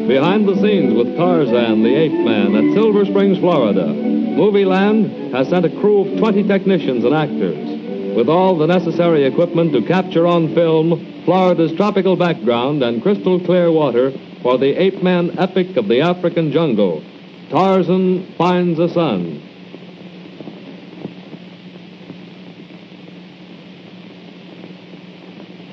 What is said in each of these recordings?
Behind the scenes with Tarzan, the ape man, at Silver Springs, Florida. Movieland has sent a crew of 20 technicians and actors with all the necessary equipment to capture on film Florida's tropical background and crystal clear water for the ape man epic of the African jungle, Tarzan Finds a Son.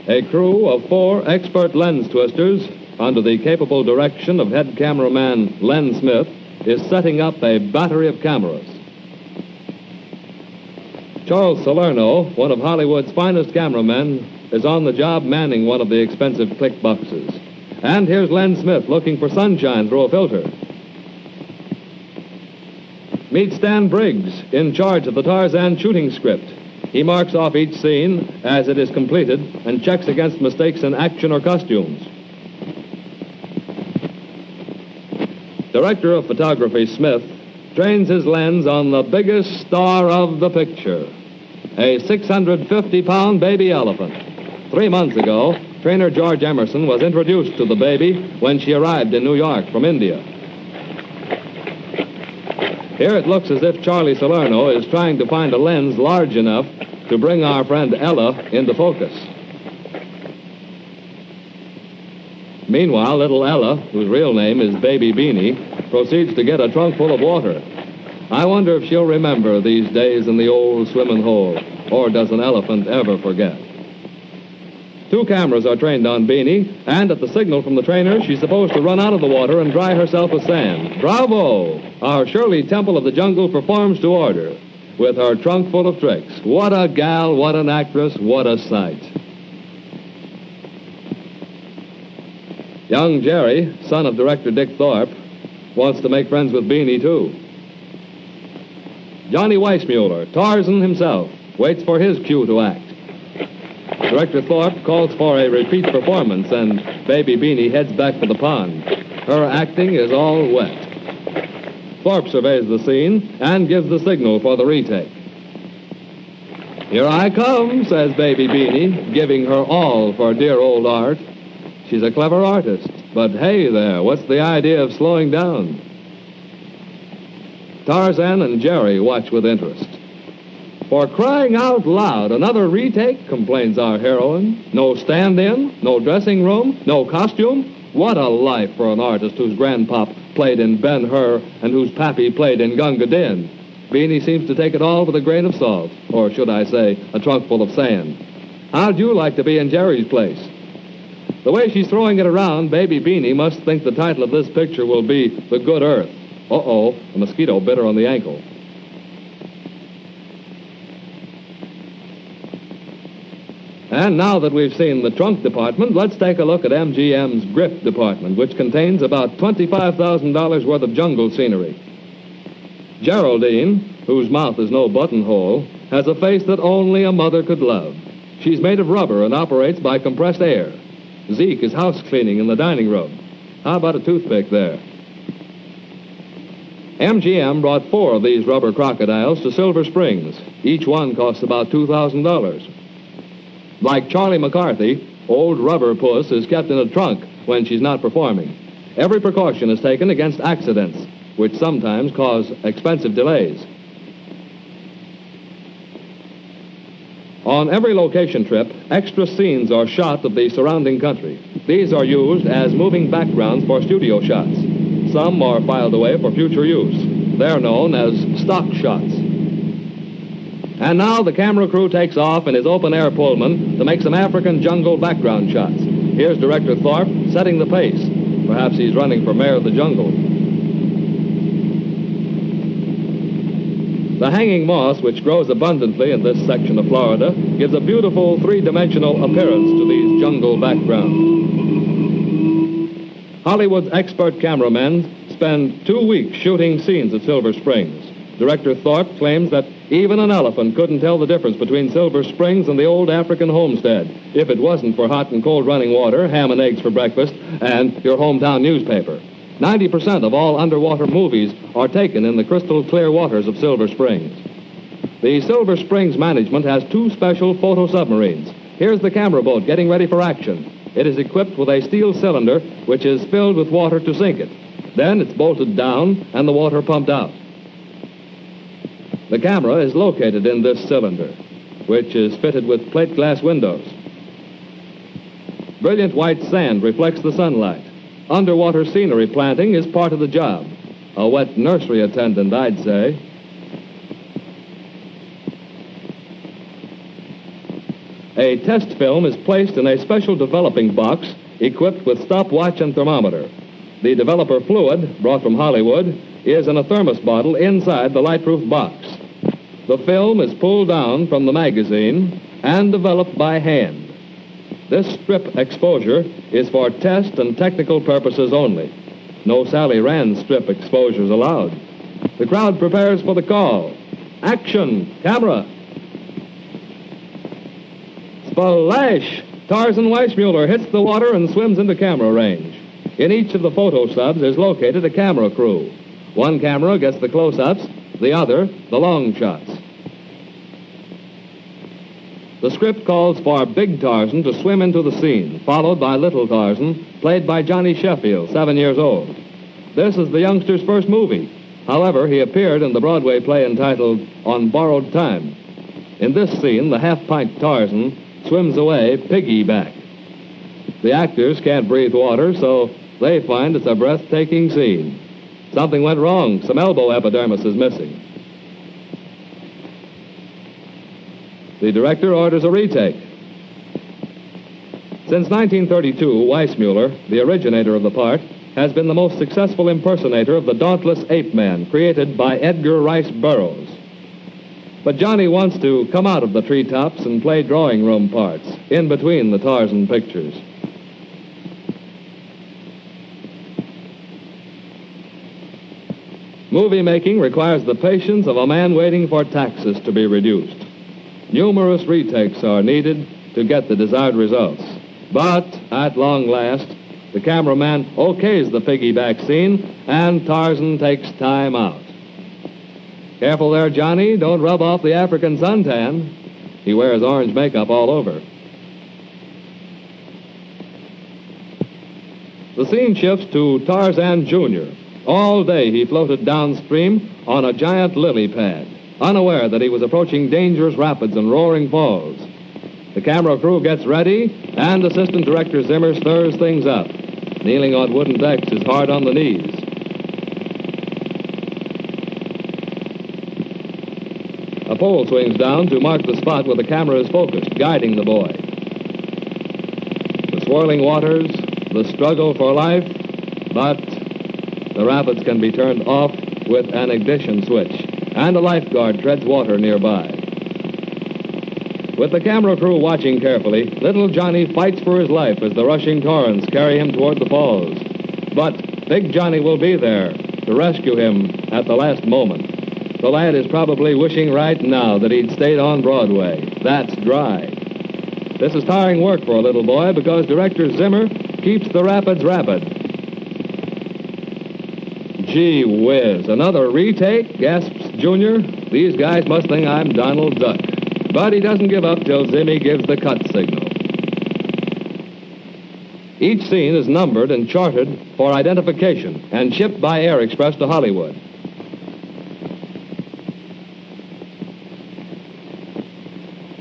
A crew of 4 expert lens twisters, under the capable direction of head cameraman Len Smith, is setting up a battery of cameras. Charles Salerno, one of Hollywood's finest cameramen, is on the job manning one of the expensive click boxes. And here's Len Smith looking for sunshine through a filter. Meet Stan Briggs, in charge of the Tarzan shooting script. He marks off each scene as it is completed and checks against mistakes in action or costumes. Director of photography Smith trains his lens on the biggest star of the picture, a 650-pound baby elephant. 3 months ago, trainer George Emerson was introduced to the baby when she arrived in New York from India. Here it looks as if Charlie Salerno is trying to find a lens large enough to bring our friend Ella into focus. Meanwhile, little Ella, whose real name is Baby Beanie, proceeds to get a trunk full of water. I wonder if she'll remember these days in the old swimming hole, or does an elephant ever forget? 2 cameras are trained on Beanie, and at the signal from the trainer, she's supposed to run out of the water and dry herself with sand. Bravo! Our Shirley Temple of the Jungle performs to order, with her trunk full of tricks. What a gal, what an actress, what a sight. Young Jerry, son of director Dick Thorpe, wants to make friends with Beanie, too. Johnny Weissmuller, Tarzan himself, waits for his cue to act. Director Thorpe calls for a repeat performance, and Baby Beanie heads back for the pond. Her acting is all wet. Thorpe surveys the scene and gives the signal for the retake. "Here I come," says Baby Beanie, giving her all for dear old art. She's a clever artist, but hey there, what's the idea of slowing down? Tarzan and Jerry watch with interest. "For crying out loud, another retake," complains our heroine. "No stand-in, no dressing room, no costume. What a life for an artist whose grandpop played in Ben-Hur and whose pappy played in Gunga Din." Beanie seems to take it all with a grain of salt, or should I say, a trunk full of sand. How'd you like to be in Jerry's place? The way she's throwing it around, Baby Beanie must think the title of this picture will be The Good Earth. Uh-oh, a mosquito bit her on the ankle. And now that we've seen the trunk department, let's take a look at MGM's grip department, which contains about $25,000 worth of jungle scenery. Geraldine, whose mouth is no buttonhole, has a face that only a mother could love. She's made of rubber and operates by compressed air. Zeke is house cleaning in the dining room. How about a toothpick there? MGM brought 4 of these rubber crocodiles to Silver Springs. Each one costs about $2,000. Like Charlie McCarthy, old Rubber Puss is kept in a trunk when she's not performing. Every precaution is taken against accidents, which sometimes cause expensive delays. On every location trip, extra scenes are shot of the surrounding country. These are used as moving backgrounds for studio shots. Some are filed away for future use. They're known as stock shots. And now the camera crew takes off in his open-air Pullman to make some African jungle background shots. Here's Director Thorpe setting the pace. Perhaps he's running for mayor of the jungle. The hanging moss, which grows abundantly in this section of Florida, gives a beautiful three-dimensional appearance to these jungle backgrounds. Hollywood's expert cameramen spend 2 weeks shooting scenes at Silver Springs. Director Thorpe claims that even an elephant couldn't tell the difference between Silver Springs and the old African homestead if it wasn't for hot and cold running water, ham and eggs for breakfast, and your hometown newspaper. 90% of all underwater movies are taken in the crystal clear waters of Silver Springs. The Silver Springs management has 2 special photo submarines. Here's the camera boat getting ready for action. It is equipped with a steel cylinder which is filled with water to sink it. Then it's bolted down and the water pumped out. The camera is located in this cylinder, which is fitted with plate glass windows. Brilliant white sand reflects the sunlight. Underwater scenery planting is part of the job. A wet nursery attendant, I'd say. A test film is placed in a special developing box equipped with stopwatch and thermometer. The developer fluid, brought from Hollywood, is in a thermos bottle inside the light-proof box. The film is pulled down from the magazine and developed by hand. This strip exposure is for test and technical purposes only. No Sally Rand strip exposures allowed. The crowd prepares for the call. Action! Camera! Splash! Tarzan Weissmuller hits the water and swims into camera range. In each of the photo subs is located a camera crew. One camera gets the close-ups, the other the long shots. The script calls for Big Tarzan to swim into the scene, followed by Little Tarzan, played by Johnny Sheffield, 7 years old. This is the youngster's first movie. However, he appeared in the Broadway play entitled On Borrowed Time. In this scene, the half-pint Tarzan swims away piggyback. The actors can't breathe water, so they find it's a breathtaking scene. Something went wrong. Some elbow epidermis is missing. The director orders a retake. Since 1932, Weissmuller, the originator of the part, has been the most successful impersonator of the dauntless ape man created by Edgar Rice Burroughs. But Johnny wants to come out of the treetops and play drawing room parts in between the Tarzan pictures. Movie making requires the patience of a man waiting for taxes to be reduced. Numerous retakes are needed to get the desired results. But, at long last, the cameraman okays the piggyback scene, and Tarzan takes time out. Careful there, Johnny. Don't rub off the African suntan. He wears orange makeup all over. The scene shifts to Tarzan Jr. All day he floated downstream on a giant lily pad, unaware that he was approaching dangerous rapids and roaring falls. The camera crew gets ready, and Assistant Director Zimmer stirs things up. Kneeling on wooden decks is hard on the knees. A pole swings down to mark the spot where the camera is focused, guiding the boy. The swirling waters, the struggle for life, but the rapids can be turned off with an ignition switch, and a lifeguard treads water nearby. With the camera crew watching carefully, little Johnny fights for his life as the rushing torrents carry him toward the falls. But Big Johnny will be there to rescue him at the last moment. The lad is probably wishing right now that he'd stayed on Broadway. That's dry. This is tiring work for a little boy because Director Zimmer keeps the rapids rapid. Gee whiz, another retake, gasps Junior. These guys must think I'm Donald Duck. But he doesn't give up till Zimmy gives the cut signal. Each scene is numbered and charted for identification and shipped by air express to Hollywood.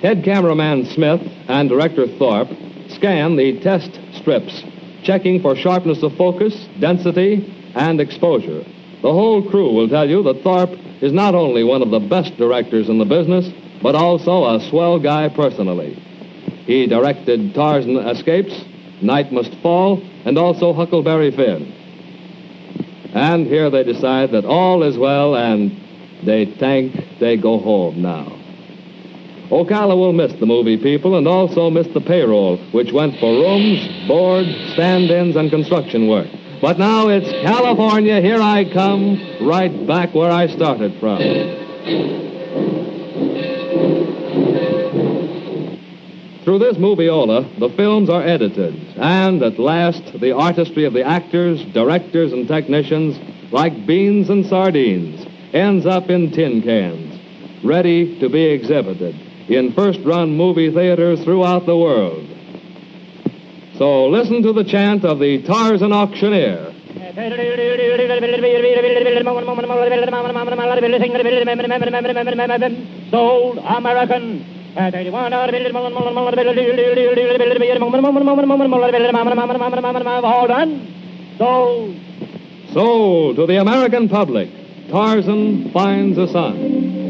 Head cameraman Smith and director Thorpe scan the test strips, checking for sharpness of focus, density, and exposure. The whole crew will tell you that Thorpe is not only one of the best directors in the business, but also a swell guy personally. He directed Tarzan Escapes, Night Must Fall, and also Huckleberry Finn. And here they decide that all is well, and they think they go home now. Ocala will miss the movie people and also miss the payroll, which went for rooms, board, stand-ins, and construction work. But now it's California, here I come, right back where I started from. Through this movieola, the films are edited, and at last, the artistry of the actors, directors, and technicians, like beans and sardines, ends up in tin cans, ready to be exhibited in first-run movie theaters throughout the world. So listen to the chant of the Tarzan auctioneer. Sold American. All done. Sold. Sold to the American public. Tarzan Finds a Son.